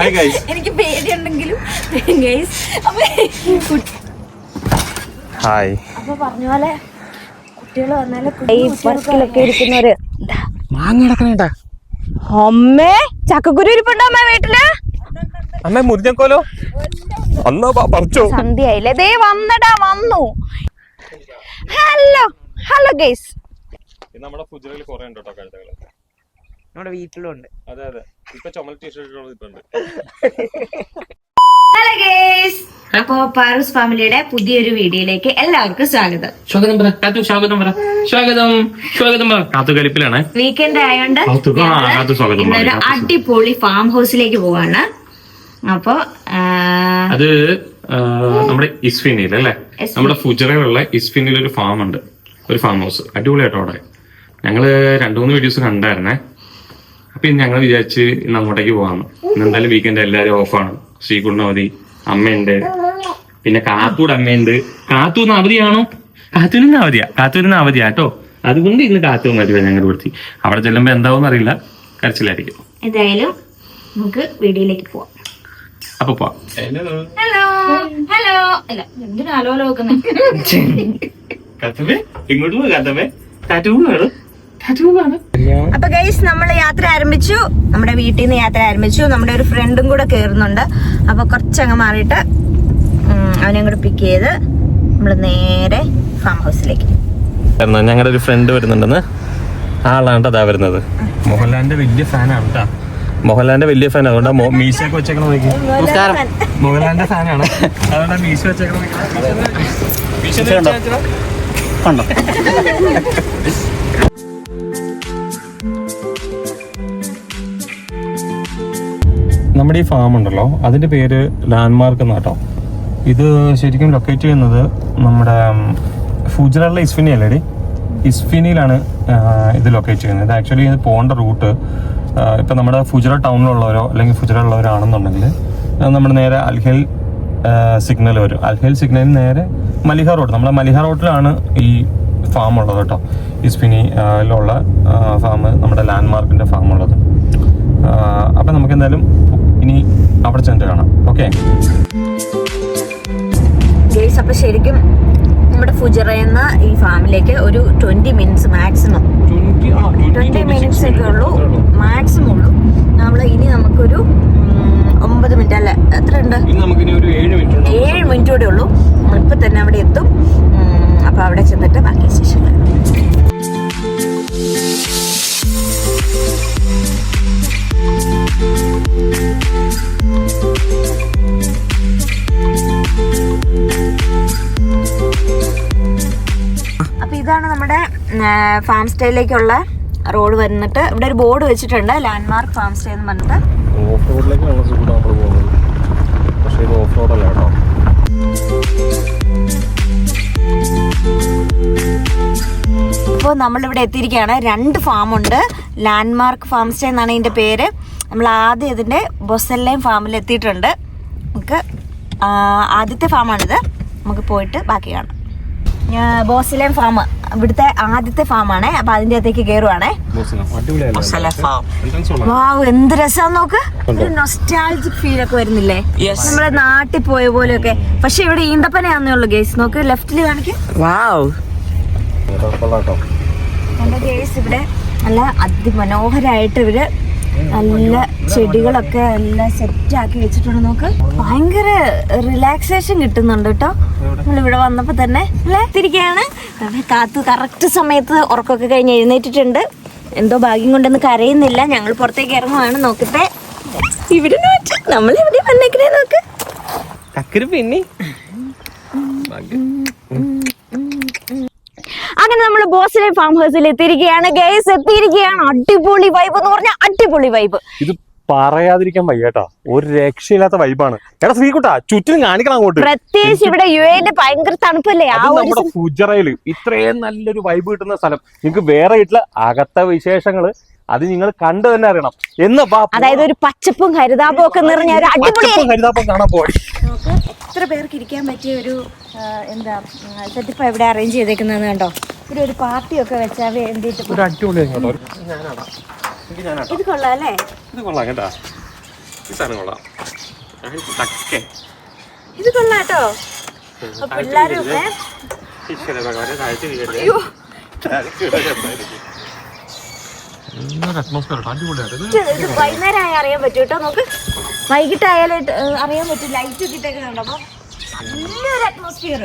എനിക്ക് പേടിയുണ്ടെങ്കിലും അപ്പൊ പറഞ്ഞ പോലെ കുട്ടികൾ വന്നാലൊക്കെ ഇരിക്കുന്നവര് അമ്മേ ചക്കക്കുരു ഇരിപ്പുണ്ടോ അമ്മ വീട്ടില്? അമ്മ മുരിഞ്ഞക്കോലോ സന്ധ്യയായില്ലേ? ദേ വന്നടാ വന്നു. Hello hello guys. നമ്മുടെ ഫുജറയിൽ കുറെ ഉണ്ട് കേട്ടോ കഴുതകള്. നമ്മുടെ വീട്ടിലുണ്ട്. അതെ അതെ. ഇപ്പൊ ചുമൽ ടീഷർട്ടുകൾ ഇട്ടുണ്ട്. Hello guys. അപ്പോ പാറൂസ് ഫാമിലിയുടെ പുതിയൊരു വീഡിയോയിലേക്ക് എല്ലാവർക്കും സ്വാഗതം. കാത്തുകലിപ്പിലാണ്. വീക്കെൻഡ് ആയോണ്ട് ഇന്നൊരു അടിപൊളി ഫാം ഹൗസിലേക്ക് പോവാണ്. അപ്പൊ അത് നമ്മുടെ ഇസ്ഫിനിൽ അല്ലേ, നമ്മുടെ ഫുജറയിലുള്ള ഇസ്ഫിനിൽ ഒരു ഫാം ഉണ്ട്, ഒരു ഫാം ഹൗസ്. അടിപൊളിയായിട്ടോ അവിടെ. ഞങ്ങള് 2-3 വീഡിയോസ് കണ്ടായിരുന്നേ. അപ്പൊ ഞങ്ങൾ വിചാരിച്ച് ഇന്ന് അങ്ങോട്ടേക്ക് പോകാമെന്ന്. ഇന്ന് എന്തായാലും വീക്കെൻഡ് എല്ലാവരും ഓഫാണ്. ശ്രീകുണ്ണ അവധി, അമ്മയുണ്ട്, പിന്നെ കാത്തൂടെ അമ്മയുണ്ട്. കാത്തൂന്ന് അവധിയാണോ? കാത്തൂരിന്ന് അവധിയാട്ടോ. അതുകൊണ്ട് ഇന്ന് കാത്തു മതി ഞങ്ങളുടെ വീട്ടിൽ. അവിടെ ചെല്ലുമ്പോ എന്താവും അറിയില്ല, കരച്ചിലായിരിക്കും. എന്തായാലും നമുക്ക് വീഡിയോയിലേക്ക് പോവാം. അപ്പൊ പോവാം. Hello hello. അല്ല എന്തിനാ ഹലോ നോക്കുന്നേ? ഇങ്ങോട്ട് പോകാത്തമ്മേ. അപ്പൊ ഗൈസ് നമ്മള് യാത്ര ആരംഭിച്ചു. നമ്മുടെ വീട്ടിൽ നിന്ന് യാത്ര ആരംഭിച്ചു. നമ്മുടെ ഒരു ഫ്രണ്ടും കൂടെ കേറുന്നുണ്ട്. അപ്പൊ കുറച്ചങ്ങ് മാറിയിട്ട് അവനെ കൂടെ പിക്ക് ചെയ്ത് നമ്മള് നേരെ ഫാം ഹൗസിലേക്ക്. ഞങ്ങളുടെ ഒരു ഫ്രണ്ട് വരുന്നുണ്ടെന്ന്. ആളാണ് അതാ വരുന്നത്. മോഹൻലാലിന്റെ വലിയ ഫാനാണ് കേട്ടാ. മോഹൻലാലിന്റെ വലിയ ഫാൻ. അതുകൊണ്ടാ മീശയൊക്കെ വെച്ചേക്കണം. മോഹൻലാലിന്റെ ഫാനാണ്, അതുകൊണ്ടാ മീശ വെച്ചേക്കണം. നമ്മുടെ ഈ ഫാം ഉണ്ടല്ലോ, അതിന്റെ പേര് ലാൻഡ്മാർക്ക് എന്നാട്ടോ. ഇത് ശരിക്കും ലൊക്കേറ്റ് ചെയ്യുന്നത് നമ്മുടെ ഫുജറയിലെ ഇസ്ഫിനി അല്ലേടി, ഇസ്ഫിനിയിലാണ് ഇത് ലൊക്കേറ്റ് ചെയ്യുന്നത്. ഇത് ആക്ച്വലി ഇത് പോകേണ്ട റൂട്ട് ഇപ്പം നമ്മുടെ ഫുജറ ടൗണിലുള്ളവരോ അല്ലെങ്കിൽ ഫുജറയിലുള്ളവരാണെന്നുണ്ടെങ്കിൽ നമ്മുടെ നേരെ അൽഹേൽ സിഗ്നൽ വരും. അൽഹേൽ സിഗ്നലിൽ നേരെ മലിഹ റോഡ്, നമ്മുടെ മലിഹ റോഡിലാണ് ഈ ഫാം ഉള്ളത് കേട്ടോ. ഇസ്ഫിനിയിലുള്ള ഫാം, നമ്മുടെ ലാൻഡ്മാർക്കിൻ്റെ ഫാം ഉള്ളത്. അപ്പം നമുക്ക് എന്തായാലും ഇനി അവിടെ ചെന്ന് കാണാം. ഓക്കെ ഗൈസ്, അപ്പൊ ശരിക്കും നമ്മുടെ ഫുജറയെന്ന ഈ ഫാമിലേക്ക് ഒരു 20 മിനിറ്റ്സ് മാക്സിമം, 20 മിനിറ്റ്സ് ഒക്കെ ഉള്ളൂ മാക്സിമം ഉള്ളൂ. ഇനി നമുക്കൊരു 9 മിനിറ്റ് അല്ല, എത്ര ഉണ്ട്? 7 മിനിറ്റ് കൂടെ ഉള്ളൂ. നമ്മളിപ്പോ തന്നെ അവിടെ എത്തും. അപ്പൊ അവിടെ ചെന്നിട്ട് ബാക്കി സ്റ്റേഷൻ. അപ്പൊ ഇതാണ് നമ്മുടെ ഫാം സ്റ്റേയിലേക്കുള്ള റോഡ് വന്നിട്ട്. ഇവിടെ ഒരു ബോർഡ് വെച്ചിട്ടുണ്ട്, ലാൻഡ്മാർക്ക് ഫാം സ്റ്റേ എന്ന് പറഞ്ഞിട്ട്. ഓഫ് റോഡിലേക്കാണ് നമ്മൾ പോകുന്നത്, പക്ഷേ ഇത് ഓഫ് റോഡല്ല കേട്ടോ. ഇപ്പോൾ നമ്മളിവിടെ എത്തിയിരിക്കുകയാണ്. 2 ഫാമുണ്ട്. ലാൻഡ്മാർക്ക് ഫാം സ്റ്റേ എന്നാണ് ഇതിൻ്റെ പേര്. നമ്മൾ ആദ്യം ഇതിൻ്റെ ബൊസല്ലൈം ഫാമിൽ എത്തിയിട്ടുണ്ട്. നമുക്ക് ആദ്യത്തെ ഫാമാണിത്. നമുക്ക് പോയിട്ട് ബാക്കി കാണാം. ബോസലൈം ഫാം ഇവിടുത്തെ ആദ്യത്തെ ഫാമാണ്. അപ്പൊ അതിന്റെ അകത്തേക്ക് കയറുവാണേ. വാവ്, എന്ത് രസം നോക്ക്. ഒരു നൊസ്റ്റാൾജിക് ഫീൽ ഒക്കെ വരുന്നില്ലേ, നമ്മുടെ നാട്ടിൽ പോയ പോലെയൊക്കെ. പക്ഷെ ഇവിടെ ഈന്തപ്പനയാന്നേ ഉള്ളൂ ഗേസ്. നോക്ക്, ലെഫ്റ്റില് കാണിക്കും. എന്റെ ഗേസ് ഇവിടെ നല്ല അതിമനോഹരായിട്ട് ഇവര് നല്ല ചെടികളൊക്കെ എല്ലാം സെറ്റ് ആക്കി വെച്ചിട്ടുണ്ട്. നോക്ക്, ഭയങ്കര റിലാക്സേഷൻ കിട്ടുന്നുണ്ട് കേട്ടോ. നമ്മളിവിടെ വന്നപ്പോ തന്നെ തിരികെയാണ്. കാത്തു കറക്റ്റ് സമയത്ത് ഉറക്കമൊക്കെ കഴിഞ്ഞ് എഴുന്നേറ്റിട്ടുണ്ട്. എന്തോ ഭാഗ്യം കൊണ്ടൊന്നും കരയുന്നില്ല. ഞങ്ങൾ പുറത്തേക്ക് ഇറങ്ങുവാണ്. നോക്കട്ടെ, ഇവിടെ നമ്മൾ ഇവിടെ വന്നേക്കണേ. നോക്ക്, പിന്നെ അങ്ങനെ നമ്മൾ ബോസലൈം ഫാം ഹൗസിൽ എത്തിയിരിക്കുകയാണ് ഗൈസ്. എത്തിയിരിക്കുകയാണ്. അടിപൊളി വൈബ് എന്ന് പറഞ്ഞാൽ അടിപൊളി വൈബ്. ഇത് പറയാതിരിക്കാൻ വയ്യട്ടാ, ഒരു രക്ഷയില്ലാത്ത വൈബാണ്. എടാ ശ്രീകുട്ടാ, ചുറ്റിനും കാണിക്കണം അങ്ങോട്ട്. പ്രത്യേകിച്ച് ഇവിടെ യുഎഇല് ഭയങ്കര തണുപ്പല്ലേ. നമ്മുടെ ഫുജറയില് ഇത്രയും നല്ലൊരു വൈബ് കിട്ടുന്ന സ്ഥലം നിങ്ങൾക്ക് വേറെ കിട്ടില്ല. അകത്തെ വിശേഷങ്ങള് അത് നിങ്ങൾ കണ്ടു തന്നെ അറിയണം. അതായത് ഒരു പച്ചപ്പും ഹരിതാപവും ഒക്കെ നിറഞ്ഞ ഒരു അടിപൊളി ഹരിതാപം കാണാൻ പോയി. എത്ര പേർക്ക് ഇരിക്കാൻ പറ്റിയ ഒരു എന്താ സെറ്റപ്പ് ഇവിടെ അറേഞ്ച് ചെയ്തേക്കുന്നത് കണ്ടോ. ഇവിടെ ഒരു പാർട്ടിയൊക്കെ വെച്ചാൽ വേണ്ടിട്ട് ഒരു അടിപൊളി. ഇത് കൊള്ളാം അല്ലേ? ഇത് കൊള്ളാം കേട്ടാ. ഈ സാധനം കൊള്ളാം. തക്കെ ഇത് കൊള്ളാട്ടോ. പിള്ളേരും വൈകുന്നേരം അറിയാൻ പറ്റും കേട്ടോ. നമുക്ക് വൈകിട്ടായാലും അറിയാൻ പറ്റും. ലൈറ്റ് ഒക്കെ ഇട്ടേക്കുന്നുണ്ട്. അപ്പൊ നല്ലൊരു അറ്റ്മോസ്ഫിയർ.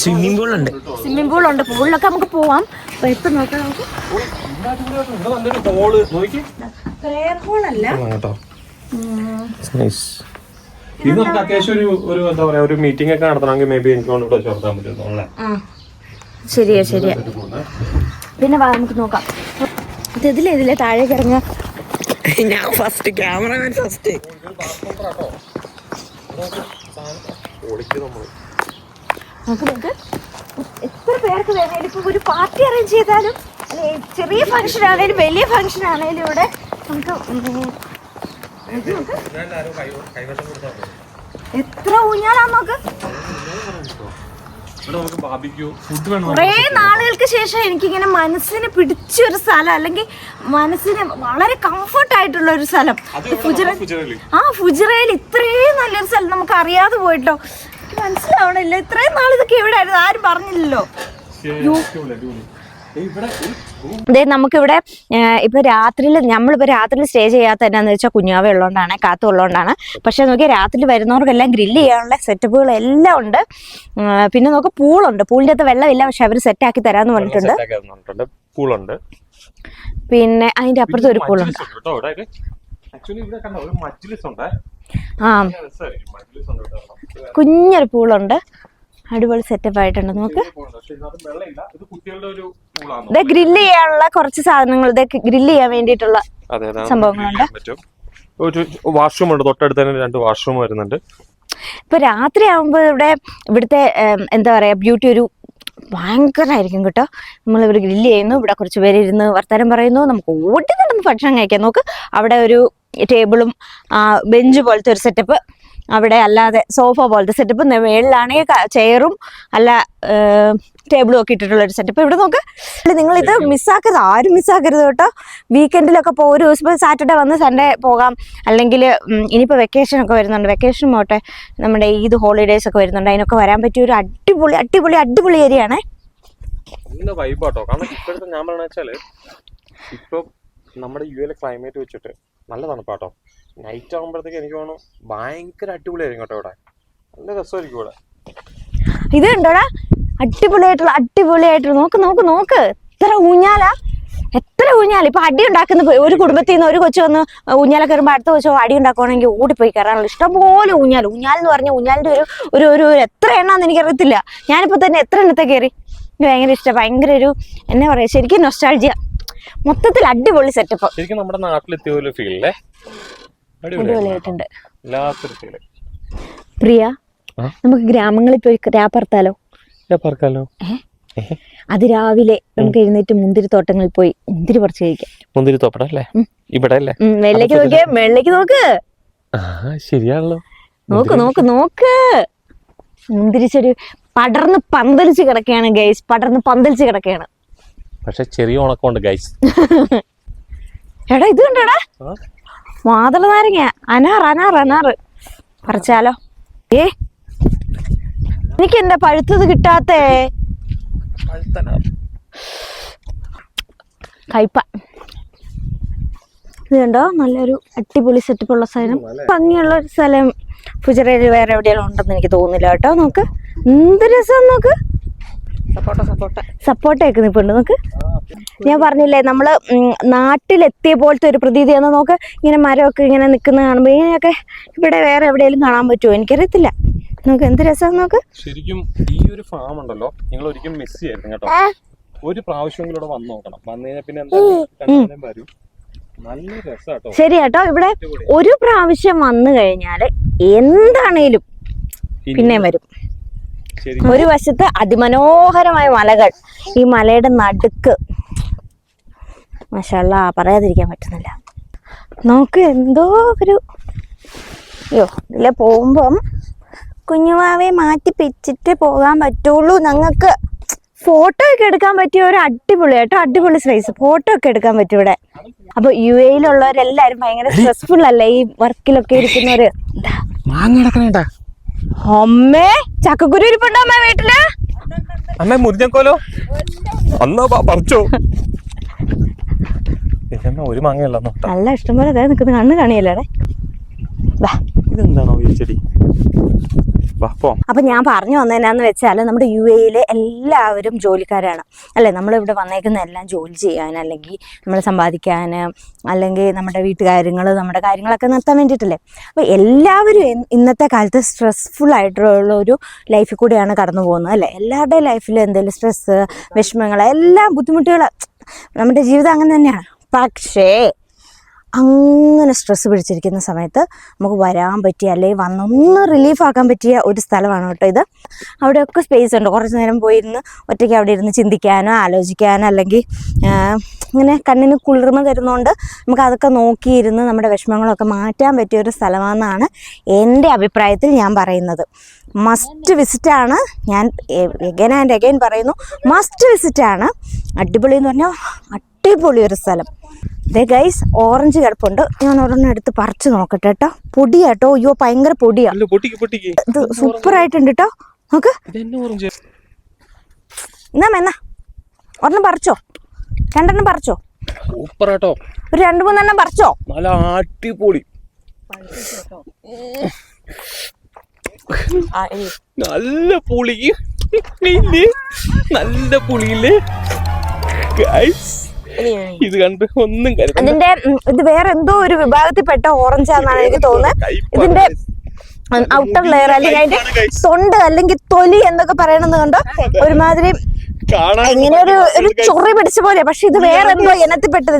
സ്വിമ്മിംഗ് പൂൾ ഉണ്ട്. സ്വിമ്മിംഗ് പൂൾ ഉണ്ട്. പൂളിലൊക്കെ നമുക്ക് പോവാം. അപ്പൊ ഇപ്പൊ നോക്കാം. നമുക്ക് പ്രേയർ ഹോൾ അല്ല കേട്ടോ. ഇത് നമുക്ക് അത്യാവശ്യം ഒരു എന്താ പറയാ ഒരു മീറ്റിംഗ് ഒക്കെ നടത്തണമെങ്കിൽ മേ ബി എനിക്ക് ഇവിടെ ചേർത്താൻ പറ്റും. ശരിയാ ശരിയാ. പിന്നെ നമുക്ക് നോക്കാം. ഇതിലെ താഴേക്ക് ഇറങ്ങാം. ഞാൻ ഫസ്റ്റ്, ക്യാമറമാൻ ഫസ്റ്റ്. നമുക്ക് എത്ര പേർക്ക് വേണേലും ഇപ്പൊ ഒരു പാർട്ടി അറേഞ്ച് ചെയ്താലും അല്ലെ, ചെറിയ ഫംഗ്ഷൻ ആണേലും വലിയ ഫംഗ്ഷൻ ആണേലും ഇവിടെ നമുക്ക് എത്ര ഊഞ്ഞാലാന്ന് നോക്ക്. കുറേ നാളുകൾക്ക് ശേഷം എനിക്കിങ്ങനെ മനസ്സിന് പിടിച്ചൊരു സ്ഥലം, അല്ലെങ്കിൽ മനസ്സിന് വളരെ കംഫർട്ട് ആയിട്ടുള്ള ഒരു സ്ഥലം ഫുജിറയിൽ. ഇത്രയും നല്ലൊരു സ്ഥലം നമുക്ക് അറിയാതെ പോയിട്ടോ. മനസ്സിലാവണില്ല. ഇത്രയും നാൾ ഇതൊക്കെ എവിടെയായിരുന്നു, ആരും പറഞ്ഞില്ലല്ലോ. നമുക്കിവിടെ ഇപ്പൊ നമ്മളിപ്പോ രാത്രിയിൽ സ്റ്റേ ചെയ്യാത്ത എന്നാന്ന് വെച്ചാൽ കുഞ്ഞാവ ഉള്ളതുകൊണ്ടാണ്, കാത്തു ഉള്ളതുകൊണ്ടാണ്. പക്ഷെ നോക്കിയാൽ രാത്രിയിൽ വരുന്നവർക്കെല്ലാം ഗ്രില്ല് ചെയ്യാനുള്ള സെറ്റപ്പുകൾ എല്ലാം ഉണ്ട്. പിന്നെ നോക്ക് പൂളുണ്ട്. പൂളിന്റെ അകത്ത് വെള്ളമില്ല, പക്ഷെ അവര് സെറ്റ് ആക്കി തരാന്ന് പറഞ്ഞിട്ടുണ്ട്. പൂളുണ്ട്. പിന്നെ അതിന്റെ അപ്പുറത്ത് ഒരു പൂളുണ്ട്. കുഞ്ഞൊരു പൂളുണ്ട്. അടിപൊളി സെറ്റപ്പ് ആയിട്ടുണ്ട്. നമുക്ക് ഇത് ഗ്രില്ല് ചെയ്യാനുള്ള കുറച്ച് സാധനങ്ങൾ, ഇതൊക്കെ ഗ്രില്ല് ചെയ്യാൻ വേണ്ടിയിട്ടുള്ള സംഭവങ്ങളുണ്ട്. ഒരു വാഷ്റൂം ഉണ്ട് തൊട്ടടുത്ത് തന്നെ, 2 വാഷ്റൂം വരുന്നുണ്ട്. ഇപ്പൊ രാത്രി ആവുമ്പോ ഇവിടുത്തെ എന്താ പറയാ ബ്യൂട്ടി ഒരു ഭയങ്കരമായിരിക്കും കേട്ടോ. നമ്മളിവർ ഗ്രില്ല് ചെയ്യുന്നു, ഇവിടെ കുറച്ച് പേര് ഇരുന്ന് വർത്താനം പറയുന്നു, നമുക്ക് ഓടി നടന്ന് ഭക്ഷണം കഴിക്കാം. നോക്ക്, അവിടെ ഒരു ടേബിളും ബെഞ്ച് പോലത്തെ ഒരു സെറ്റപ്പ്, അവിടെ അല്ലാതെ സോഫ പോലത്തെ സെറ്റപ്പ്, മേളിലാണെങ്കിൽ ചെയറും അല്ല ടേബിളും ഒക്കെ ഇട്ടിട്ടുള്ള ഒരു സെറ്റപ്പ്. ഇവിടെ നോക്ക്. നിങ്ങളിത് മിസ്സാക്കരുത്, ആരും മിസ്സാക്കരുത് കേട്ടോ. വീക്കെൻഡിലൊക്കെ ഇപ്പോൾ ഒരു ദിവസം സാറ്റർഡേ വന്ന് സൺഡേ പോകാം. അല്ലെങ്കിൽ ഇനിയിപ്പോൾ വെക്കേഷൻ ഒക്കെ വരുന്നുണ്ട്, വെക്കേഷൻ പോട്ടെ, നമ്മുടെ ഈദ് ഹോളിഡേയ്സ് ഒക്കെ വരുന്നുണ്ട്, അതിനൊക്കെ വരാൻ പറ്റിയ ഒരു അടിപൊളി അടിപൊളി അടിപൊളി ഏരിയ ആണേ. നല്ല വൈബാട്ടോ. കാരണം ഇപ്പോഴത്തെ ഞാൻ പറഞ്ഞ വെച്ചാൽ ഇപ്പൊ നമ്മുടെ യുഎയിലെ ക്ലൈമറ്റ് വെച്ചിട്ട് നല്ല തണുപ്പാട്ടോ. നൈറ്റ് ആകുമ്പോഴത്തേക്ക് എനിക്ക് തോന്നുന്നു ഭയങ്കര അടിപൊളിയായിരിക്കും കേട്ടോ. ഇവിടെ നല്ല രസമായിരിക്കും ഇവിടെ. ഇത് കണ്ടോടാ, അടിപൊളിയായിട്ടുള്ള നോക്ക് നോക്ക് നോക്ക്. എത്ര ഊഞ്ഞാലാ, എത്ര ഊഞ്ഞാൽ. ഇപ്പൊ അടി ഉണ്ടാക്കുന്ന ഒരു കുടുംബത്തിൽ നിന്ന് ഒരു കൊച്ചു വന്ന് ഊഞ്ഞാല കയറുമ്പോൾ അടുത്ത കൊച്ചു അടി ഉണ്ടാക്കുവാണെങ്കിൽ ഓടിപ്പോയി കയറാനുള്ള ഇഷ്ടംപോലെ ഊഞ്ഞാൽ എന്ന് പറഞ്ഞ ഊഞ്ഞാലിന്റെ ഒരു എത്ര എണ്ണാന്ന് എനിക്കറിയത്തില്ല. ഞാനിപ്പോ തന്നെ എത്ര എണ്ണത്തെ കയറി. എനിക്ക് ഭയങ്കര ഇഷ്ടം. ഭയങ്കര ഒരു എന്നാ പറയാ, ശരിക്കും നൊസ്റ്റാൾജിയ. മൊത്തത്തിൽ അടിപൊളി സെറ്റപ്പ്. ശരിക്കും നമ്മുടെ നാട്ടിലെത്തിയ ഒരു ഫീലല്ലേ, അടിപൊളിയായിട്ടുണ്ട്. പ്രിയ, നമുക്ക് ഗ്രാമങ്ങളിൽ പോയി രാപ്പറത്താലോ? അത് രാവിലെ നമുക്ക് എഴുന്നേറ്റ് മുന്തിരിത്തോട്ടങ്ങളിൽ പോയി മുന്തിരി പറിച്ച് കഴിക്കാം. മുന്തിരിത്തോട്ടല്ലേ ഇവിടെ അല്ലേ? മേളിലേക്ക് നോക്കിയേ, മേളിലേക്ക് നോക്ക്. ശരിയാണല്ലോ. നോക്ക് നോക്ക് നോക്ക്. മുന്തിരിച്ചെടി പടർന്ന് പന്തലിച്ച് കിടക്കുകയാണ് ഗൈസ്, പടർന്ന് പന്തലിച്ച് കിടക്കുകയാണ്. പക്ഷെ ചെറിയ ഉണക്കമുണ്ട് ഗൈസ്. എടാ ഇത് കണ്ടോടാ, മാതള നാരങ്ങ, അനാറ് പറിച്ചാലോ? എനിക്ക് എന്താ പഴുത്തത് കിട്ടാത്തേ? കയ്പ. ഇത് കണ്ടോ, നല്ലൊരു അടിപൊളി സെറ്റപ്പ് ഉള്ള സ്ഥലം, ഭംഗിയുള്ള ഒരു സ്ഥലം ഫുജിറയിൽ വേറെ എവിടെയെങ്കിലും ഉണ്ടെന്ന് എനിക്ക് തോന്നുന്നില്ല കേട്ടോ. നോക്ക് എന്ത് രസം. നോക്ക്, സപ്പോർട്ടൊക്കെ നിൽപ്പുണ്ട്. നോക്ക്, ഞാൻ പറഞ്ഞില്ലേ നമ്മള് നാട്ടിലെത്തിയ പോലത്തെ ഒരു പ്രതീതിയാണ്. നോക്ക്, ഇങ്ങനെ മരമൊക്കെ ഇങ്ങനെ നിൽക്കുന്ന കാണുമ്പോ ഇങ്ങനെയൊക്കെ ഇവിടെ വേറെ എവിടെയെങ്കിലും കാണാൻ പറ്റുമോ എനിക്കറിയത്തില്ല. നോക്ക് എന്ത് രസം. നോക്ക്, ശരിക്കും ഈ ഒരു ഫാം ഉണ്ടല്ലോ, നിങ്ങൾ ഒരിക്കലും മിസ് ചെയ്യരുത് കേട്ടോ. ഒരു പ്രാവശ്യം ഇവിടെ വന്ന് നോക്കണം. വന്നു കഴിഞ്ഞാൽ പിന്നെ എന്തായാലും വരും. നല്ല രസാട്ടോ. ശരി കേട്ടോ. ഇവിടെ ഒരു പ്രാവശ്യം വന്നു കഴിഞ്ഞാല് എന്താണേലും പിന്നെ വരും. ഒരു വശത്ത് അതിമനോഹരമായ മലകൾ, ഈ മലയുടെ നടുക്ക് മാഷാഅല്ലാ പറയാതിരിക്കാൻ പറ്റുന്നില്ല. നോക്ക് എന്തോ ഒരു ഇതിലെ പോകുമ്പം കുഞ്ഞുമാവെ മാറ്റി പിച്ചിട്ട് പോകാൻ പറ്റുള്ളൂ ഞങ്ങൾക്ക്. ഫോട്ടോ ഒക്കെ എടുക്കാൻ പറ്റിയ ഒരു അടിപൊളി കേട്ടോ, അടിപൊളി സ്പേസ്. ഫോട്ടോ ഒക്കെ എടുക്കാൻ പറ്റും ഇവിടെ. അപ്പൊ UAE-യിലുള്ളവരെല്ലാരും ഭയങ്കര സ്ട്രെസ്ഫുൾ അല്ലേ ഈ വർക്കിലൊക്കെ ഇരിക്കുന്നവര്. അമ്മേ ചക്കക്കുരു ഇരിപ്പുണ്ടോ അമ്മ വീട്ടില്? അമ്മ മുറിഞ്ഞോലോ അന്നാ പറിച്ചോ. ഒരു മാങ്ങയല്ലോ നല്ല ഇഷ്ടംപോലെ അതായത് നിൽക്കുന്ന കണ്ണ് കാണിയല്ലേ. ഇതെന്താണോ ഈ ചെടി? അപ്പൊ ഞാൻ പറഞ്ഞു വന്നതെന്നാന്ന് വെച്ചാൽ നമ്മുടെ UAE-യിലെ എല്ലാവരും ജോലിക്കാരാണ് അല്ലെ. നമ്മളിവിടെ വന്നേക്കുന്ന എല്ലാം ജോലി ചെയ്യാൻ, അല്ലെങ്കിൽ നമ്മൾ സമ്പാദിക്കാൻ, അല്ലെങ്കിൽ നമ്മുടെ വീട്ടുകാര്യങ്ങൾ, നമ്മുടെ കാര്യങ്ങളൊക്കെ നിർത്താൻ വേണ്ടിയിട്ടല്ലേ. അപ്പൊ എല്ലാവരും ഇന്നത്തെ കാലത്ത് സ്ട്രെസ്ഫുൾ ആയിട്ടുള്ള ഒരു ലൈഫിൽ കൂടെയാണ് കടന്നു പോകുന്നത് അല്ലെ. എല്ലാവരുടെയും ലൈഫിൽ എന്തെങ്കിലും സ്ട്രെസ്, വിഷമങ്ങൾ, എല്ലാം ബുദ്ധിമുട്ടുകൾ, നമ്മുടെ ജീവിതം അങ്ങനെ തന്നെയാണ്. പക്ഷേ അങ്ങനെ സ്ട്രെസ് പിടിച്ചിരിക്കുന്ന സമയത്ത് നമുക്ക് വരാൻ പറ്റിയ, അല്ലെങ്കിൽ വന്നൊന്ന് റിലീഫാക്കാൻ പറ്റിയ ഒരു സ്ഥലമാണ് കേട്ടോ ഇത്. അവിടെയൊക്കെ സ്പേസ് ഉണ്ട്. കുറച്ച് നേരം പോയിരുന്ന് ഒറ്റയ്ക്ക് അവിടെ ഇരുന്ന് ചിന്തിക്കാനോ ആലോചിക്കാനോ, അല്ലെങ്കിൽ ഇങ്ങനെ കണ്ണിന് കുളിർമ തരുന്നതുകൊണ്ട് നമുക്ക് അതൊക്കെ നോക്കിയിരുന്ന് നമ്മുടെ വിഷമങ്ങളൊക്കെ മാറ്റാൻ പറ്റിയ ഒരു സ്ഥലമാണെന്നാണ് എൻ്റെ അഭിപ്രായത്തിൽ ഞാൻ പറയുന്നത്. മസ്റ്റ് വിസിറ്റാണ്. ഞാൻ എഗൈൻ ആൻഡ് എഗൈൻ പറയുന്നു, മസ്റ്റ് വിസിറ്റാണ്. അടിപൊളി എന്ന് പറഞ്ഞാൽ അടിപൊളി ഒരു സ്ഥലം. ദേ ഗൈസ്, ഓറഞ്ച് കിടപ്പുണ്ട്. ഞാൻ ഒരെണ്ണം എടുത്ത് പറിച്ചു നോക്കട്ടെ കേട്ടോ. പൊടിയാട്ടോ, അയ്യോ ഭയങ്കര പൊടിയാ. ഇത് സൂപ്പർ ആയിട്ടുണ്ട് കേട്ടോ. നോക്ക് എന്നാ ഒരെണ്ണം പറിച്ചോ, രണ്ടെണ്ണം പറിച്ചോ. സൂപ്പർ ആട്ടോ. ഒരു 2-3 എണ്ണം പറിച്ചോ. നല്ല അടിപൊളി, നല്ല പുളി, നല്ല പുളിയില്ലേ ഗൈസ്. ഇത് കണ്ട് ഒന്നും അതിന്റെ ഇത് വേറെ എന്തോ ഒരു വിഭാഗത്തിൽപ്പെട്ട ഓറഞ്ചാന്നാണ് എനിക്ക് തോന്നുന്നത്. ഇതിന്റെ ഔട്ടർ ലെയർ അല്ലെങ്കിൽ അതിന്റെ തൊണ്ട് അല്ലെങ്കിൽ തൊലി എന്തൊക്കെ പറയണെന്ന് കണ്ടോ, ഒരുമാതിരി ഇങ്ങനെ ഒരു ചൊറി പിടിച്ച പോലെ. പക്ഷെ ഇത് വേറെ എന്തോ ഇനത്തിൽപ്പെട്ടത്.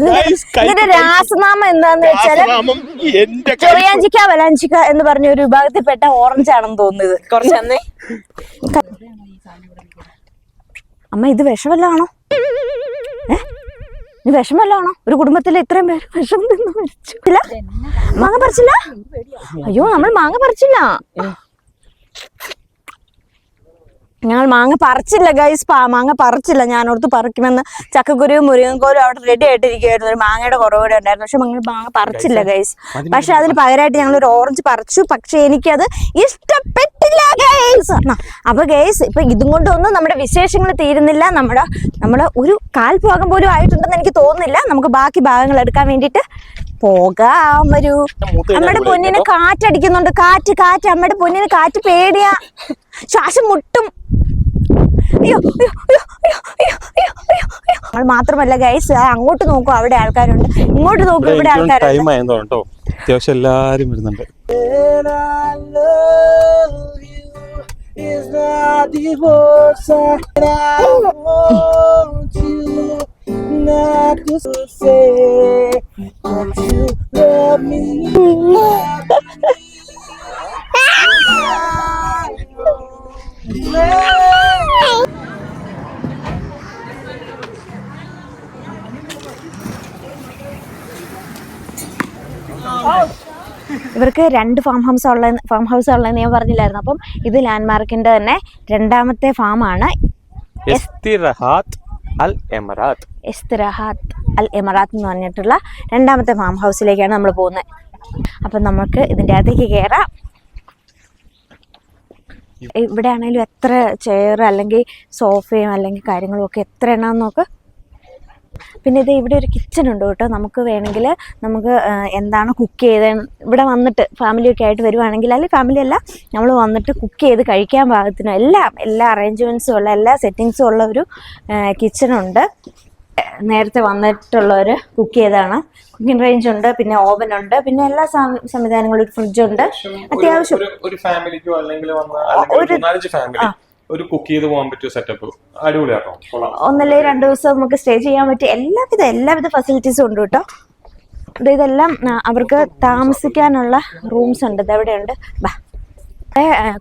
ഇതിന്റെ രാസനാമം എന്താന്ന് വെച്ചാല് ചൊറിയാഞ്ചിക്ക വലാഞ്ചിക്ക എന്ന് പറഞ്ഞ ഒരു വിഭാഗത്തിൽപ്പെട്ട ഓറഞ്ച് ആണെന്ന് തോന്നുന്നത്. കുറച്ചന്നേ അമ്മ, ഇത് വിഷമല്ലാണോ? ഇത് വിഷമല്ലാണോ? ഒരു കുടുംബത്തിലെ ഇത്രയും പേര് വിഷം തിന്ന് മരിച്ചില്ല. മാങ്ങ പറിച്ചില്ല? അയ്യോ, നമ്മൾ മാങ്ങ പറിച്ചില്ല. ഞങ്ങൾ മാങ്ങ പറിച്ചില്ല ഗൈസ്. മാങ്ങ പറിച്ചില്ല. ഞാനോർത്ത് പറിക്കുമെന്ന്. ചക്കക്കുരുവും മുരിങ്ങക്കോലും അവിടെ റെഡി ആയിട്ടിരിക്കുവായിരുന്നു. ഒരു മാങ്ങയുടെ കുറവുകൂടെ ഉണ്ടായിരുന്നു. പക്ഷെ ഞങ്ങൾ മാങ്ങ പറിച്ചില്ല ഗൈസ്. പക്ഷെ അതിന് പകരമായിട്ട് ഞങ്ങൾ ഒരു ഓറഞ്ച് പറിച്ചു. പക്ഷെ എനിക്കത് ഇഷ്ടപ്പെട്ടില്ല ഗൈസ്. അപ്പൊ ഗൈസ്, ഇപ്പൊ ഇതും കൊണ്ടൊന്നും നമ്മുടെ വിശേഷങ്ങൾ തീരുന്നില്ല. നമ്മുടെ ഒരു കാൽഭാഗം പോലും ആയിട്ടുണ്ടെന്ന് എനിക്ക് തോന്നുന്നില്ല. നമുക്ക് ബാക്കി ഭാഗങ്ങൾ എടുക്കാൻ വേണ്ടിയിട്ട് പോകാം. വരൂ. അമ്മയുടെ പൊന്നിന് കാറ്റടിക്കുന്നുണ്ട്. കാറ്റ് അമ്മയുടെ പൊന്നിന് കാറ്റ് പേടിയാ. ശ്വാസം മുട്ടും. നമ്മൾ മാത്രമല്ല ഗൈസ്, അങ്ങോട്ട് നോക്കൂ, അവിടെ ആൾക്കാരുണ്ട്. ഇങ്ങോട്ട് നോക്കൂ, ഇവിടെ ആൾക്കാരുണ്ട്. അത്യാവശ്യം എല്ലാരും വരുന്നുണ്ട്. ഇവർക്ക് 2 ഫാം ഹൗസ് ഉള്ളതെന്ന് ഞാൻ പറഞ്ഞില്ലായിരുന്നു. അപ്പം ഇത് ലാൻഡ്മാർക്കിന്റെ തന്നെ 2ാമത്തെ ഫാമാണ്. ഇസ്തിറഹാത്ത് അൽ എമറാത്ത് എന്ന് പറഞ്ഞിട്ടുള്ള 2ാമത്തെ ഫാം ഹൗസിലേക്കാണ് നമ്മൾ പോകുന്നത്. അപ്പം നമുക്ക് ഇതിൻ്റെ അകത്തേക്ക് കയറാം. ഇവിടെ ആണെങ്കിലും എത്ര ചെയർ അല്ലെങ്കിൽ സോഫയും അല്ലെങ്കിൽ കാര്യങ്ങളും ഒക്കെ എത്ര എണ്ണം നോക്ക്. പിന്നെ ഇത് ഇവിടെ ഒരു കിച്ചൺ ഉണ്ട് കേട്ടോ. നമുക്ക് വേണമെങ്കിൽ നമുക്ക് എന്താണ് കുക്ക് ചെയ്ത് ഇവിടെ വന്നിട്ട് ഫാമിലിയൊക്കെ ആയിട്ട് വരുവാണെങ്കിൽ, അല്ലെങ്കിൽ ഫാമിലി അല്ല, നമ്മൾ വന്നിട്ട് കുക്ക് ചെയ്ത് കഴിക്കാൻ പാകത്തിനും എല്ലാ അറേഞ്ച്മെൻറ്റ്സും ഉള്ള, എല്ലാ സെറ്റിങ്സും ഉള്ള ഒരു കിച്ചണുണ്ട്. നേരത്തെ വന്നിട്ടുള്ളവർ കുക്ക് ചെയ്താണ്. കുക്കിംഗ് റേഞ്ച് ഉണ്ട്, പിന്നെ ഓവൻ ഉണ്ട്, പിന്നെ എല്ലാ സംവിധാനങ്ങളും, ഒരു ഫ്രിഡ്ജ് ഉണ്ട്. അത്യാവശ്യം ഒരു ഫാമിലിക്കോ അല്ലെങ്കിൽ ഒരു കുക്ക് ചെയ്ത് പോകാൻ പറ്റിയ സെറ്റപ്പ് അടിപൊളിയാട്ടോ. 1-2 ദിവസം നമുക്ക് സ്റ്റേ ചെയ്യാൻ പറ്റിയ എല്ലാവിധ ഫെസിലിറ്റീസും ഉണ്ട് കേട്ടോ. ഇതെല്ലാം അവർക്ക് താമസിക്കാനുള്ള റൂംസ് ഉണ്ട്. ഇതെവിടെയുണ്ട്?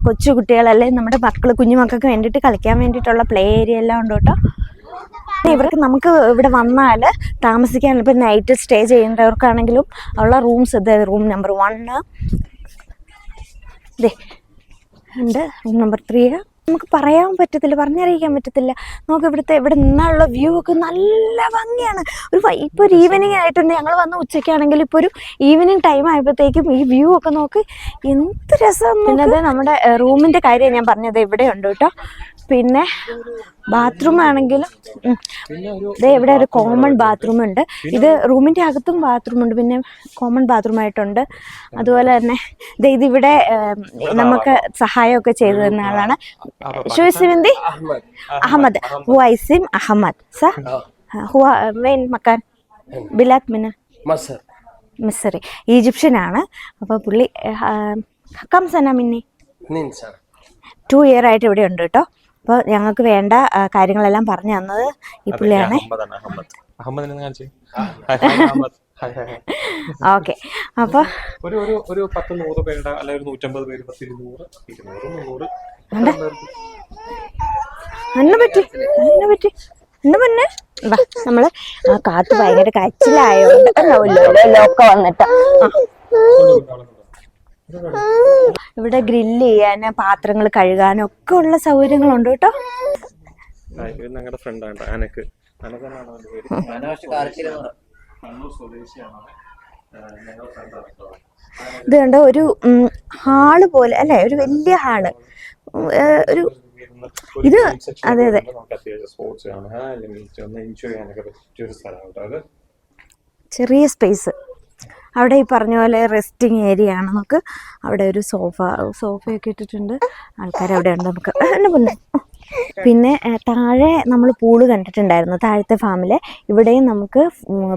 കൊച്ചു കുട്ടികളല്ലേ, നമ്മുടെ കുഞ്ഞുമക്കൾക്ക് വേണ്ടിയിട്ട് കളിക്കാൻ വേണ്ടിയിട്ടുള്ള പ്ലേ ഏരിയ എല്ലാം ഉണ്ട് കേട്ടോ. നമുക്ക് ഇവിടെ വന്നാൽ താമസിക്കാൻ, ഇപ്പം നൈറ്റ് സ്റ്റേ ചെയ്യേണ്ടവർക്കാണെങ്കിലും ഉള്ള റൂംസ് ഇത്. റൂം നമ്പർ 1 ഉണ്ട്, റൂം നമ്പർ 3, നമുക്ക് പറയാൻ പറ്റത്തില്ല, പറഞ്ഞറിയിക്കാൻ പറ്റത്തില്ല. നമുക്ക് ഇവിടെ നിന്നുള്ള വ്യൂ ഒക്കെ നല്ല ഭംഗിയാണ്. ഇപ്പോൾ ഒരു ഈവനിങ് ആയിട്ടുണ്ട്, ഞങ്ങൾ വന്ന ഉച്ചയ്ക്കാണെങ്കിൽ ഇപ്പോൾ ഒരു ഈവനിങ് ടൈം ആയപ്പോഴത്തേക്കും ഈ വ്യൂ ഒക്കെ നോക്ക് എന്ത് രസം. പിന്നെ അത് നമ്മുടെ റൂമിൻ്റെ കാര്യം ഞാൻ പറഞ്ഞത് ഇവിടെ ഉണ്ട് കേട്ടോ. പിന്നെ ബാത്റൂം ആണെങ്കിലും ഇവിടെ ഒരു കോമൺ ബാത്റൂം ഉണ്ട്. ഇത് റൂമിൻ്റെ അകത്തും ബാത്റൂം ഉണ്ട്, പിന്നെ കോമൺ ബാത്റൂം ആയിട്ടുണ്ട്. അതുപോലെ തന്നെ ഇതിവിടെ നമുക്ക് സഹായമൊക്കെ ചെയ്തു തരുന്ന ആളാണ് ഷുസിമിന്തി അഹമ്മദ് ഹുവൈസിം അഹമ്മദ് സർ വെയിൻ മക്കാൻ ബിലാത് മിന മിസറി ഈജിപ്ഷ്യനാണ്. അപ്പോൾ പുള്ളി കംസന മിന്നി 2 year ആയിട്ട് ഇവിടെ ഉണ്ട് കേട്ടോ. അപ്പോൾ ഞങ്ങൾക്ക് വേണ്ട കാര്യങ്ങളെല്ലാം പറഞ്ഞു തന്നത് ഈ പുള്ളിയാണ്. ഓക്കെ, അപ്പോൾ ഒരു 10-100 പേരുടെ അല്ലെങ്കിൽ 150 പേര് 200 എന്നെ പറ്റി എന്നെ പിന്നെ നമ്മള് കാത്ത് ഭയങ്കര കച്ചിലായോണ്ട് ലോക്ക വന്നിട്ട് ഇവിടെ ഗ്രില്ല് ചെയ്യാനും പാത്രങ്ങൾ കഴുകാനും ഒക്കെ ഉള്ള സൗകര്യങ്ങളുണ്ട് കേട്ടോ. ഞങ്ങളുടെ ഫ്രണ്ടാണ് അനക്ക്. ഇത് കണ്ടോ, ഒരു ഹാള് പോലെ അല്ലേ, ഒരു വലിയ ഹാള്. ഒരു ഇത് അതെ ചെറിയ സ്പേസ്. അവിടെ ഈ പറഞ്ഞ പോലെ റെസ്റ്റിംഗ് ഏരിയ ആണ്. നമുക്ക് അവിടെ ഒരു സോഫയൊക്കെ ഇട്ടിട്ടുണ്ട്. ആൾക്കാർ അവിടെ ഉണ്ട്. നമുക്ക് പിന്നെ താഴെ നമ്മൾ പൂള് കണ്ടിട്ടുണ്ടായിരുന്നു താഴത്തെ ഫാമിലെ. ഇവിടെയും നമുക്ക്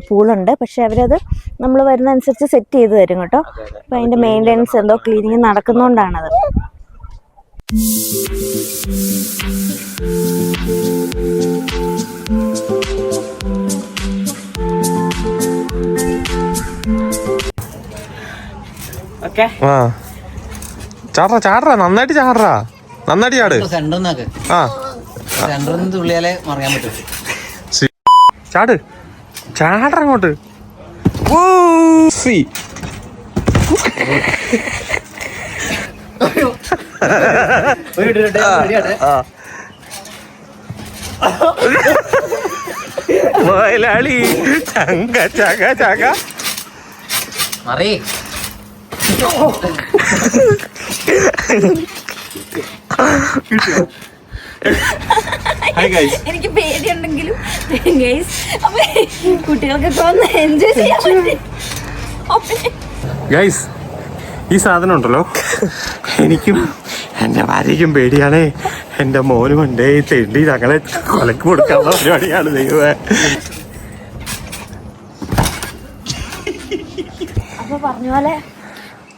പൂളുണ്ട്, പക്ഷെ അവരത് നമ്മൾ വരുന്ന അനുസരിച്ച് സെറ്റ് ചെയ്ത് തരും കേട്ടോ. അപ്പം അതിൻ്റെ മെയിൻ്റെനൻസ് എന്തോ ക്ലീനിങ് നടക്കുന്നതുകൊണ്ടാണത്. ചാടറാ നന്നായിട്ട് ചാടറാ, നന്നായിട്ട് ചാട്. ചാട് ചാടങ്ങോട്ട്. മുതലാളി ചങ്ക ചക ചക എനിക്ക് പേടിയുണ്ടെങ്കിലും കുട്ടികൾക്കൊക്കെ വന്ന് എൻജോയ് ചെയ്യാൻ. ഗൈസ്, ഈ സാധനം ഉണ്ടല്ലോ, എനിക്കും എൻ്റെ ഭാര്യയ്ക്കും പേടിയാണേ. എൻ്റെ മോനും ഉണ്ട് തെണ്ടി ഞങ്ങളെ കൊലക്ക് കൊടുക്കാനുള്ള പരിപാടിയാണ് ദൈവമേ. അപ്പൊ പറഞ്ഞ പോലെ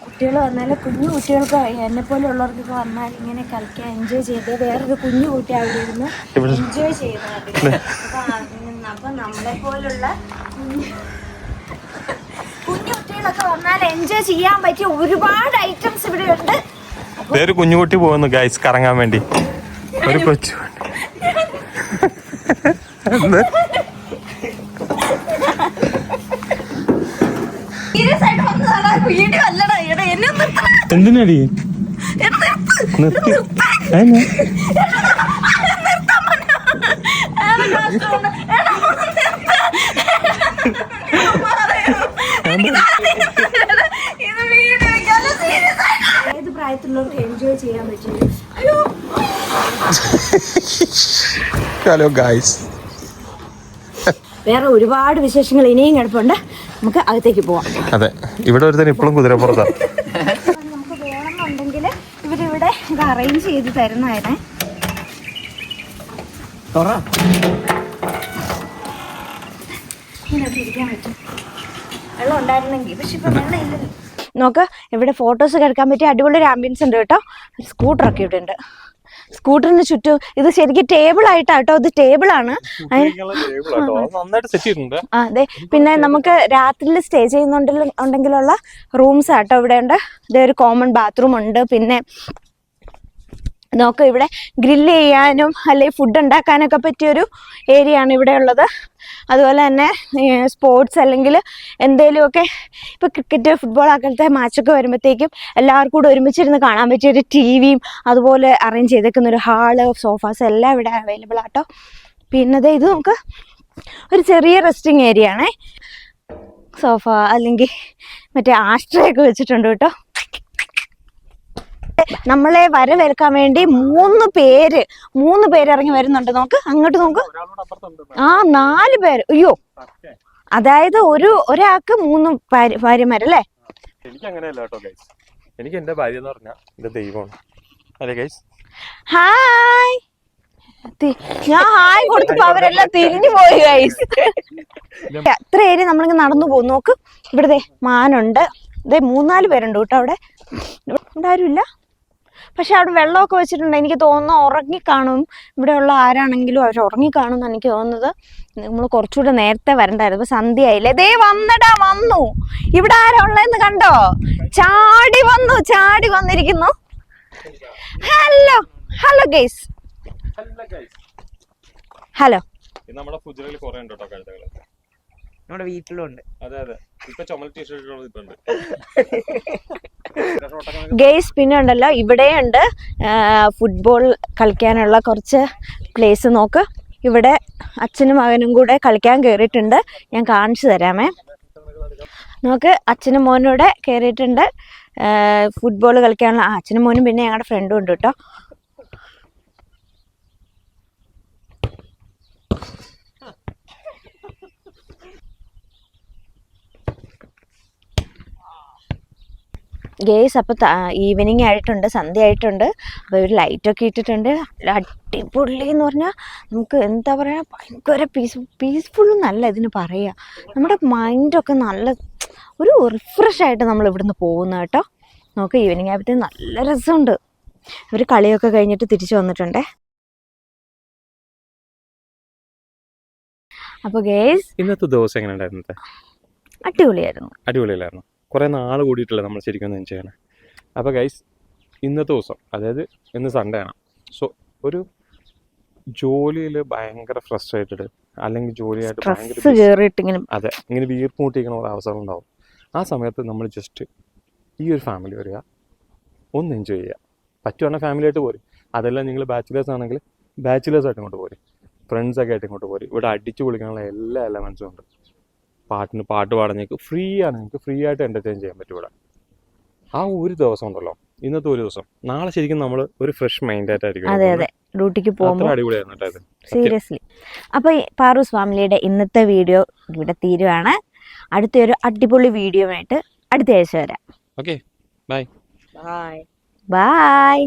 കുട്ടികൾ വന്നാലും കുഞ്ഞു കുട്ടികൾക്ക് എന്നെ പോലെ ഉള്ളവർക്കൊക്കെ വന്നാൽ ഇങ്ങനെ കളിക്കാൻ എൻജോയ് ചെയ്ത് വേറൊരു കുഞ്ഞു കുട്ടി അവിടെ ഇരുന്ന് എൻജോയ് ചെയ്യുന്നത്. അപ്പൊ നമ്മളെ പോലുള്ള കുഞ്ഞു കുട്ടികളൊക്കെ വന്നാൽ എൻജോയ് ചെയ്യാൻ പറ്റിയ ഒരുപാട് ഐറ്റംസ് ഇവിടെ ഉണ്ട്. വേറെ കുഞ്ഞുകുട്ടി പോകുന്നു ഗൈസ് കറങ്ങാൻ വേണ്ടി. ഒരു കൊച്ചു എന്തിനടി നിർത്തി ഏത് പ്രായത്തിലുള്ളവർക്ക് എൻജോയ് ചെയ്യാൻ പറ്റും. ഹലോ ഗൈസ്, വേറെ ഒരുപാട് വിശേഷങ്ങൾ ഇനിയും കിടപ്പുണ്ട്. നമുക്ക് അകത്തേക്ക് പോവാം. അതെ, ഇവിടെ ഒരുത്തൻ ഇപ്പോഴും കുതിരപ്പുറത്താണ്. നമുക്ക് വേണമെന്നുണ്ടെങ്കിൽ ഇവരിവിടെ അറേഞ്ച് ചെയ്ത് തരുന്നതായിരുന്നേ. ഇങ്ങനെയൊക്കെ ഇരിക്കാൻ പറ്റും, വെള്ളം ഉണ്ടായിരുന്നെങ്കിൽ. പക്ഷെ ഇപ്പൊ വെള്ളം ഇല്ലല്ലോ. നോക്ക്, ഇവിടെ ഫോട്ടോസ് എടുക്കാൻ പറ്റിയ അടിപൊളി ഒരു ആംബിയൻസ് ഉണ്ട് കേട്ടോ. സ്കൂട്ടറൊക്കെ ഇവിടെ ഉണ്ട്. സ്കൂട്ടറിന് ചുറ്റും ഇത് ശരിക്കും ടേബിൾ ആയിട്ടാട്ടോ, ഇത് ടേബിളാണ്. അതെ, പിന്നെ നമുക്ക് രാത്രിയിൽ സ്റ്റേ ചെയ്യുന്നുണ്ടെങ്കിലുള്ള റൂംസ് ആട്ടോ ഇവിടെ ഉണ്ട്. ഇതേ ഒരു കോമൺ ബാത്റൂം ഉണ്ട്. പിന്നെ നോക്ക് ഇവിടെ ഗ്രില്ല് ചെയ്യാനും അല്ലെങ്കിൽ ഫുഡ് ഉണ്ടാക്കാനൊക്കെ പറ്റിയൊരു ഏരിയ ആണ് ഇവിടെ ഉള്ളത്. അതുപോലെ തന്നെ സ്പോർട്സ് അല്ലെങ്കിൽ എന്തെങ്കിലുമൊക്കെ ഇപ്പോൾ ക്രിക്കറ്റ് ഫുട്ബോൾ അങ്ങനത്തെ മാച്ചൊക്കെ വരുമ്പോഴത്തേക്കും എല്ലാവർക്കും കൂടെ ഒരുമിച്ചിരുന്ന് കാണാൻ പറ്റിയൊരു ടിവിയും അതുപോലെ അറേഞ്ച് ചെയ്തേക്കുന്ന ഒരു ഹാള് സോഫാസ് എല്ലാം ഇവിടെ അവൈലബിൾ ആട്ടോ. പിന്നെ ഇത് നമുക്ക് ഒരു ചെറിയ റെസ്റ്റിംഗ് ഏരിയ ആണേ. സോഫ അല്ലെങ്കിൽ മറ്റേ ആശ്രയ ഒക്കെ വെച്ചിട്ടുണ്ട് കേട്ടോ. നമ്മളെ വരവേൽക്കാൻ വേണ്ടി 3 പേര് ഇറങ്ങി വരുന്നുണ്ട്. നോക്ക് അങ്ങോട്ട് നോക്ക്. 4 പേര്. അയ്യോ, അതായത് ഒരാൾക്ക് 3 ഭാര്യമാരല്ലേ? എനിക്ക് അങ്ങനെയല്ല കേട്ടോ ഗൈസ്. എനിക്ക് എന്റെ ഭാര്യ എന്ന് പറഞ്ഞാൽ എന്റെ ദൈവമാണ്. അല്ലേ ഗൈസ്? ഹായ്. ഞാൻ ഹായ് കൊടുത്തപ്പോ അവരെല്ലാം തിരിഞ്ഞു പോയി ഗൈസ്. അത്ര ഏരിയ നമ്മളിങ്ങനെ നടന്നു പോകും. നോക്ക് ഇവിടെ മാനുണ്ട്. 3-4 പേരുണ്ട് കേട്ടോ അവിടെ. ഇവിടെ ആരുമില്ല, പക്ഷെ അവിടെ വെള്ളമൊക്കെ വെച്ചിട്ടുണ്ട്. എനിക്ക് തോന്നുന്നു ഉറങ്ങിക്കാണും. ഇവിടെയുള്ള ആരാണെങ്കിലും അവർ ഉറങ്ങിക്കാണും എന്ന് എനിക്ക് തോന്നുന്നത്. നമ്മൾ കുറച്ചുകൂടെ നേരത്തെ വരണ്ടായിരുന്നു. ഇപ്പൊ സന്ധ്യയായില്ലേ? വന്നു. ഇവിടെ ആരാ ഉള്ളതെന്ന് കണ്ടോ? ചാടി വന്നിരിക്കുന്നു. Hello guys. ഹലോ. നമ്മുടെ ഫുജിറയിൽ കുറെ ഉണ്ട് കേട്ടോ കഴുതകള്. നമ്മുടെ വീട്ടിലുണ്ട്. അതെ ഇപ്പൊ ചുമൽ ടീഷർട്ടുകൾ ഇട്ടുണ്ട് ഗെയ്സ്. പിന്നെ ഉണ്ടല്ലോ ഇവിടെയുണ്ട് ഫുട്ബോൾ കളിക്കാനുള്ള കുറച്ച് പ്ലേസ്. നോക്ക് ഇവിടെ അച്ഛനും മകനും കൂടെ കളിക്കാൻ കയറിയിട്ടുണ്ട്. ഞാൻ കാണിച്ചു തരാമേ. നോക്ക് അച്ഛനും മോനും കൂടെ കയറിയിട്ടുണ്ട് ഫുട്ബോൾ കളിക്കാനുള്ള. അച്ഛനും മോനും പിന്നെ ഞങ്ങളുടെ ഫ്രണ്ടും ഉണ്ട് കേട്ടോ. ഗേസ്. അപ്പോൾ ഈവനിങ് ആയിട്ടുണ്ട്, സന്ധ്യ ആയിട്ടുണ്ട്. അപ്പോൾ ഒരു ലൈറ്റൊക്കെ ഇട്ടിട്ടുണ്ട്. അടിപൊളി എന്ന് പറഞ്ഞാൽ നമുക്ക് എന്താ പറയുക, ഭയങ്കര പീസ്ഫുള്ളും നല്ല ഇതിന് പറയുക. നമ്മുടെ മൈൻഡൊക്കെ നല്ല ഒരു റിഫ്രഷ് ആയിട്ട് നമ്മൾ ഇവിടുന്ന് പോകുന്ന കേട്ടോ. നമുക്ക് ഈവനിങ് ആയപ്പോഴത്തേക്കും നല്ല രസമുണ്ട്. ഇവർ കളിയൊക്കെ കഴിഞ്ഞിട്ട് തിരിച്ചു വന്നിട്ടുണ്ടേ. അപ്പോൾ ഗേസ് ഇന്നത്തെ ദിവസം എങ്ങനെ ഉണ്ടായിരുന്നു? അടിപൊളിയായിരുന്നു. കുറേ നാൾ കൂടിയിട്ടില്ല നമ്മൾ ശരിക്കും ഒന്ന് എൻജോയ് ചെയ്യണം. അപ്പോൾ ഗൈസ് ഇന്നത്തെ ദിവസം, അതായത് ഇന്ന് സൺഡേ ആണ്. സോ ഒരു ജോലിയിൽ ഭയങ്കര ഫ്രസ്ട്രേറ്റഡ് അല്ലെങ്കിൽ ജോലിയായിട്ട് ഭയങ്കര ഇങ്ങനെ വീർപ്പൂട്ടിക്കുന്ന ഒരു അവസരം ഉണ്ടാവും. ആ സമയത്ത് നമ്മൾ ജസ്റ്റ് ഈ ഒരു ഫാമിലി വരിക, ഒന്ന് എൻജോയ് ചെയ്യുക. പറ്റുവാണെങ്കിൽ ഫാമിലിയായിട്ട് പോരും. അതെല്ലാം നിങ്ങൾ ബാച്ചിലേഴ്സ് ആണെങ്കിൽ ബാച്ചിലേഴ്സായിട്ട് ഇങ്ങോട്ട് പോരും, ഫ്രണ്ട്സൊക്കെ ആയിട്ട് ഇങ്ങോട്ട് പോരും. ഇവിടെ അടിച്ചു പൊളിക്കാനുള്ള എല്ലാ എലമെൻസും ഉണ്ട്. പാട്ട് പാടാൻ നിങ്ങൾക്ക് ഫ്രീ ആണ്. നിങ്ങൾക്ക് ഫ്രീ ആയിട്ട് എൻ്റർടൈൻ ചെയ്യാൻ പറ്റും ഇവിടെ. ആ ഒരു ദിവസം ഉണ്ടല്ലോ, ഇന്നത്തെ ഒരു ദിവസം. നാളെ ശരിക്കും നമ്മൾ ഒരു ഫ്രഷ് മൈൻഡായിട്ടായിരിക്കും ഡ്യൂട്ടിക്ക് പോകുമ്പോൾ. അടിപൊളിയായിരുന്നു കേട്ടോ. സീരിയസ്ലി. അപ്പോൾ പാറൂസ് ഫാമിലിയുടെ ഇന്നത്തെ വീഡിയോ ഇവിടെ തീരുവാണ്. അടുത്തൊരു അടിപൊളി വീഡിയോ ആയിട്ട് അടുത്ത ആഴ്ച വരാം. Okay, bye. ബൈ.